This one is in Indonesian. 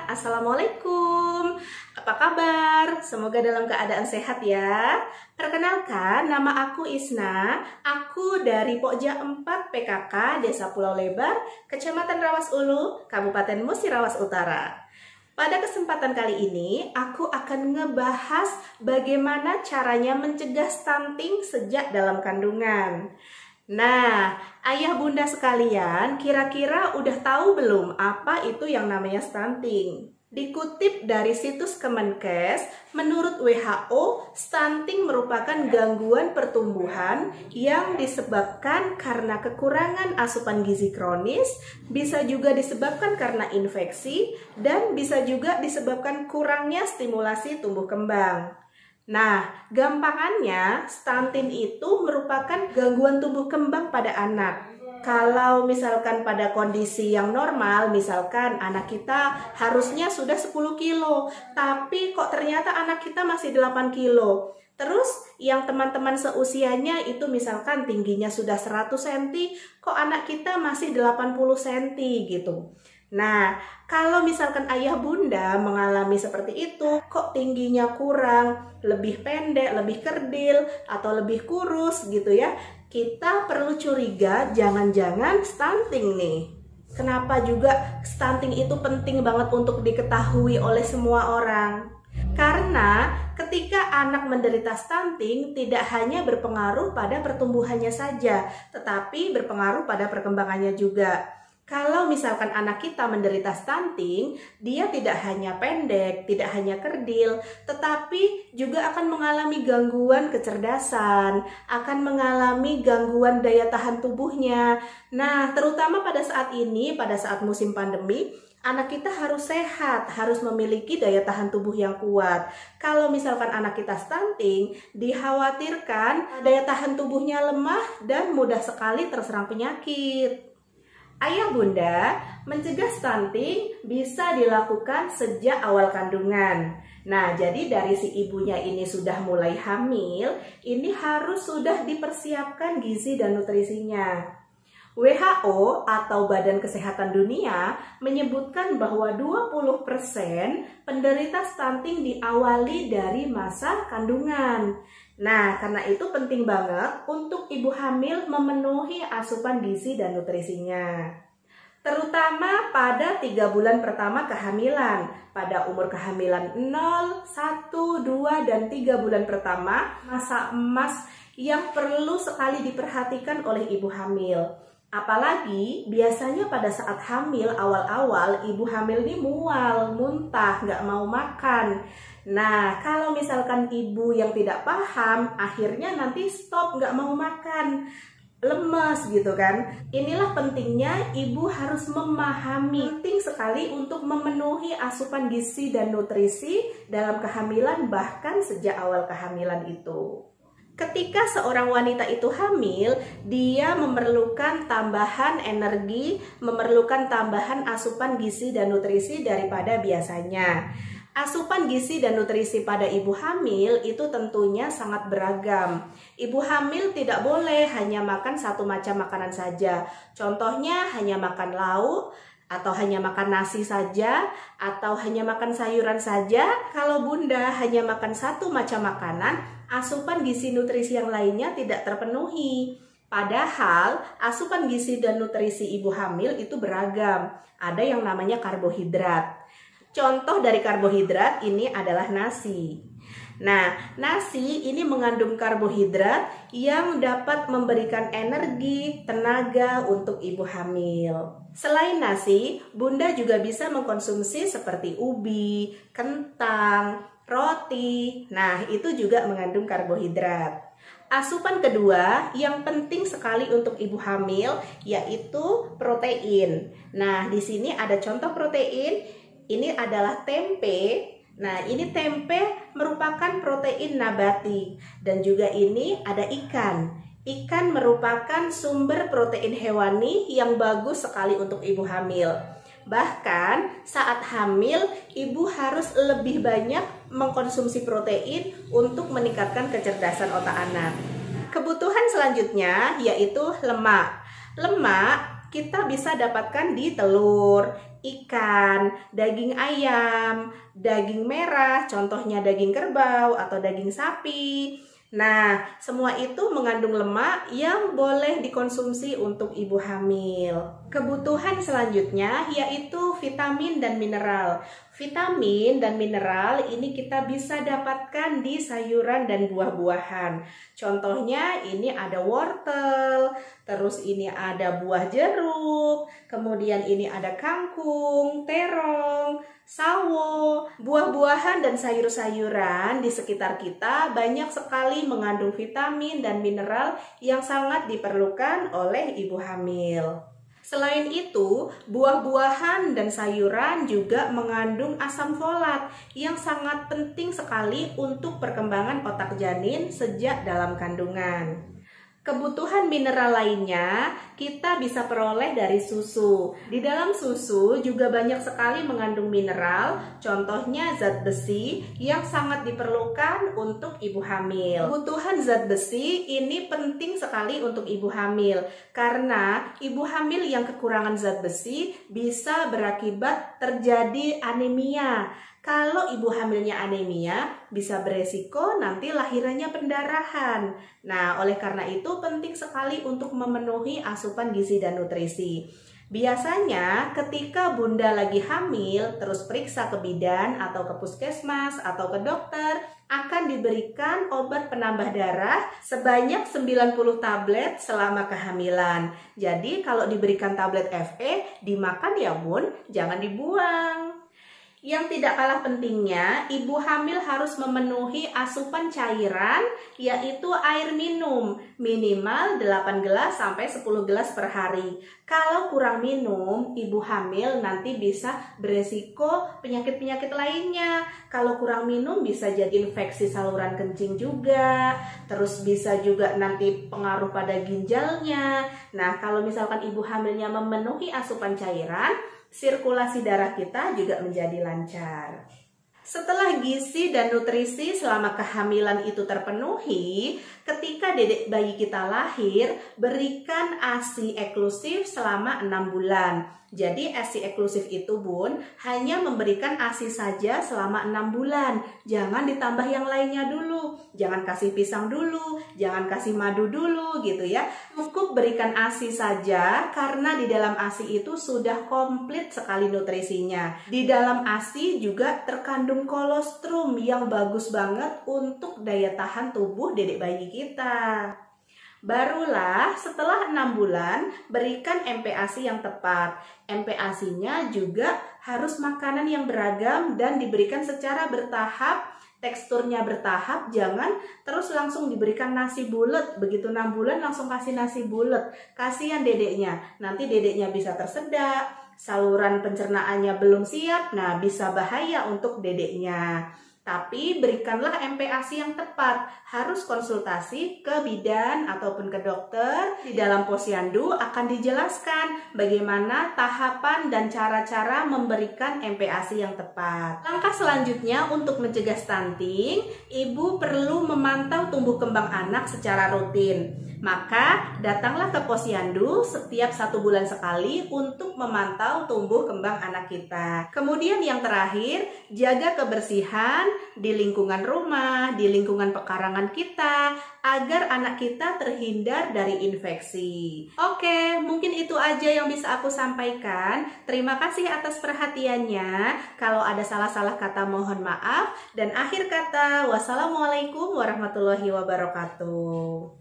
Assalamualaikum. Apa kabar? Semoga dalam keadaan sehat ya. Perkenalkan, nama aku Isna. Aku dari Pokja 4 PKK Desa Pulau Lebar, Kecamatan Rawas Ulu, Kabupaten Musi Rawas Utara. Pada kesempatan kali ini, aku akan ngebahas bagaimana caranya mencegah stunting sejak dalam kandungan. Nah, ayah bunda sekalian, kira-kira udah tahu belum apa itu yang namanya stunting? Dikutip dari situs Kemenkes, menurut WHO, stunting merupakan gangguan pertumbuhan yang disebabkan karena kekurangan asupan gizi kronis, bisa juga disebabkan karena infeksi, dan bisa juga disebabkan kurangnya stimulasi tumbuh kembang. Nah, gampangannya stunting itu merupakan gangguan tumbuh kembang pada anak. Kalau misalkan pada kondisi yang normal, misalkan anak kita harusnya sudah 10 kilo, tapi kok ternyata anak kita masih 8 kilo. Terus yang teman-teman seusianya itu misalkan tingginya sudah 100 cm, kok anak kita masih 80 cm gitu. Nah, kalau misalkan ayah bunda mengalami seperti itu, kok tingginya kurang, lebih pendek, lebih kerdil, atau lebih kurus gitu ya, kita perlu curiga jangan-jangan stunting nih. Kenapa juga stunting itu penting banget untuk diketahui oleh semua orang? Karena ketika anak menderita stunting tidak hanya berpengaruh pada pertumbuhannya saja, tetapi berpengaruh pada perkembangannya juga. Kalau misalkan anak kita menderita stunting, dia tidak hanya pendek, tidak hanya kerdil, tetapi juga akan mengalami gangguan kecerdasan, akan mengalami gangguan daya tahan tubuhnya. Nah, terutama pada saat ini, pada saat musim pandemi, anak kita harus sehat, harus memiliki daya tahan tubuh yang kuat. Kalau misalkan anak kita stunting, dikhawatirkan daya tahan tubuhnya lemah dan mudah sekali terserang penyakit. Ayah bunda, mencegah stunting bisa dilakukan sejak awal kandungan. Nah, jadi dari si ibunya ini sudah mulai hamil, ini harus sudah dipersiapkan gizi dan nutrisinya. WHO atau Badan Kesehatan Dunia menyebutkan bahwa 20% penderita stunting diawali dari masa kandungan. Nah, karena itu penting banget untuk ibu hamil memenuhi asupan gizi dan nutrisinya. Terutama pada 3 bulan pertama kehamilan. Pada umur kehamilan 0, 1, 2, dan 3 bulan pertama, masa emas yang perlu sekali diperhatikan oleh ibu hamil. Apalagi biasanya pada saat hamil awal-awal ibu hamil ini mual, muntah, nggak mau makan. Nah, kalau misalkan ibu yang tidak paham, akhirnya nanti stop, nggak mau makan, lemes gitu kan. Inilah pentingnya ibu harus memahami, penting sekali untuk memenuhi asupan gizi dan nutrisi dalam kehamilan, bahkan sejak awal kehamilan itu. Ketika seorang wanita itu hamil, dia memerlukan tambahan energi, memerlukan tambahan asupan gizi dan nutrisi daripada biasanya. Asupan gizi dan nutrisi pada ibu hamil itu tentunya sangat beragam. Ibu hamil tidak boleh hanya makan satu macam makanan saja. Contohnya hanya makan lauk, atau hanya makan nasi saja, atau hanya makan sayuran saja. Kalau bunda hanya makan satu macam makanan, asupan gizi nutrisi yang lainnya tidak terpenuhi. Padahal asupan gizi dan nutrisi ibu hamil itu beragam. Ada yang namanya karbohidrat. Contoh dari karbohidrat ini adalah nasi. Nah, nasi ini mengandung karbohidrat yang dapat memberikan energi, tenaga untuk ibu hamil. Selain nasi, bunda juga bisa mengkonsumsi seperti ubi, kentang, roti. Nah, itu juga mengandung karbohidrat. Asupan kedua yang penting sekali untuk ibu hamil yaitu protein. Nah, di sini ada contoh protein. Ini adalah tempe. Nah, ini tempe merupakan protein nabati. Dan juga ini ada ikan. Ikan merupakan sumber protein hewani yang bagus sekali untuk ibu hamil. Bahkan saat hamil, ibu harus lebih banyak mengkonsumsi protein untuk meningkatkan kecerdasan otak anak. Kebutuhan selanjutnya yaitu lemak. Lemak kita bisa dapatkan di telur, ikan, daging ayam, daging merah, contohnya daging kerbau atau daging sapi. Nah, semua itu mengandung lemak yang boleh dikonsumsi untuk ibu hamil. Kebutuhan selanjutnya yaitu vitamin dan mineral. Vitamin dan mineral ini kita bisa dapatkan di sayuran dan buah-buahan. Contohnya ini ada wortel, terus ini ada buah jeruk, kemudian ini ada kangkung, terong, sawo. Buah-buahan dan sayur-sayuran di sekitar kita banyak sekali mengandung vitamin dan mineral yang sangat diperlukan oleh ibu hamil. Selain itu, buah-buahan dan sayuran juga mengandung asam folat yang sangat penting sekali untuk perkembangan otak janin sejak dalam kandungan. Kebutuhan mineral lainnya kita bisa peroleh dari susu. Di dalam susu juga banyak sekali mengandung mineral, contohnya zat besi yang sangat diperlukan untuk ibu hamil. Kebutuhan zat besi ini penting sekali untuk ibu hamil karena ibu hamil yang kekurangan zat besi bisa berakibat terjadi anemia. Kalau ibu hamilnya anemia, bisa beresiko nanti lahirannya pendarahan. Nah, oleh karena itu penting sekali untuk memenuhi asupan gizi dan nutrisi. Biasanya ketika bunda lagi hamil, terus periksa ke bidan atau ke puskesmas atau ke dokter, akan diberikan obat penambah darah sebanyak 90 tablet selama kehamilan. Jadi kalau diberikan tablet FE, dimakan ya bun, jangan dibuang. Yang tidak kalah pentingnya, ibu hamil harus memenuhi asupan cairan, yaitu air minum, minimal 8 gelas sampai 10 gelas per hari. Kalau kurang minum, ibu hamil nanti bisa beresiko penyakit-penyakit lainnya. Kalau kurang minum bisa jadi infeksi saluran kencing juga, terus bisa juga nanti pengaruh pada ginjalnya. Nah, kalau misalkan ibu hamilnya memenuhi asupan cairan, sirkulasi darah kita juga menjadi lancar. Setelah gizi dan nutrisi selama kehamilan itu terpenuhi, ketika dedek bayi kita lahir, berikan ASI eksklusif selama 6 bulan. Jadi ASI eksklusif itu bun, hanya memberikan ASI saja selama 6 bulan. Jangan ditambah yang lainnya dulu. Jangan kasih pisang dulu, jangan kasih madu dulu gitu ya. Cukup berikan ASI saja karena di dalam ASI itu sudah komplit sekali nutrisinya. Di dalam ASI juga terkandung kolostrum yang bagus banget untuk daya tahan tubuh dedek bayi kita. Barulah setelah 6 bulan berikan MPASI yang tepat. MPASI-nya juga harus makanan yang beragam dan diberikan secara bertahap, teksturnya bertahap, jangan terus langsung diberikan nasi bulet. Begitu 6 bulan langsung kasih nasi bulet. Kasihan dedeknya, nanti dedeknya bisa tersedak, saluran pencernaannya belum siap, nah bisa bahaya untuk dedeknya. Tapi berikanlah MPASI yang tepat, harus konsultasi ke bidan ataupun ke dokter. Di dalam posyandu akan dijelaskan bagaimana tahapan dan cara-cara memberikan MPASI yang tepat. Langkah selanjutnya untuk mencegah stunting, ibu perlu memantau tumbuh kembang anak secara rutin. Maka datanglah ke posyandu setiap 1 bulan sekali untuk memantau tumbuh kembang anak kita. Kemudian yang terakhir, jaga kebersihan di lingkungan rumah, di lingkungan pekarangan kita, agar anak kita terhindar dari infeksi. Oke, mungkin itu aja yang bisa aku sampaikan. Terima kasih atas perhatiannya. Kalau ada salah-salah kata mohon maaf. Dan akhir kata, wassalamualaikum warahmatullahi wabarakatuh.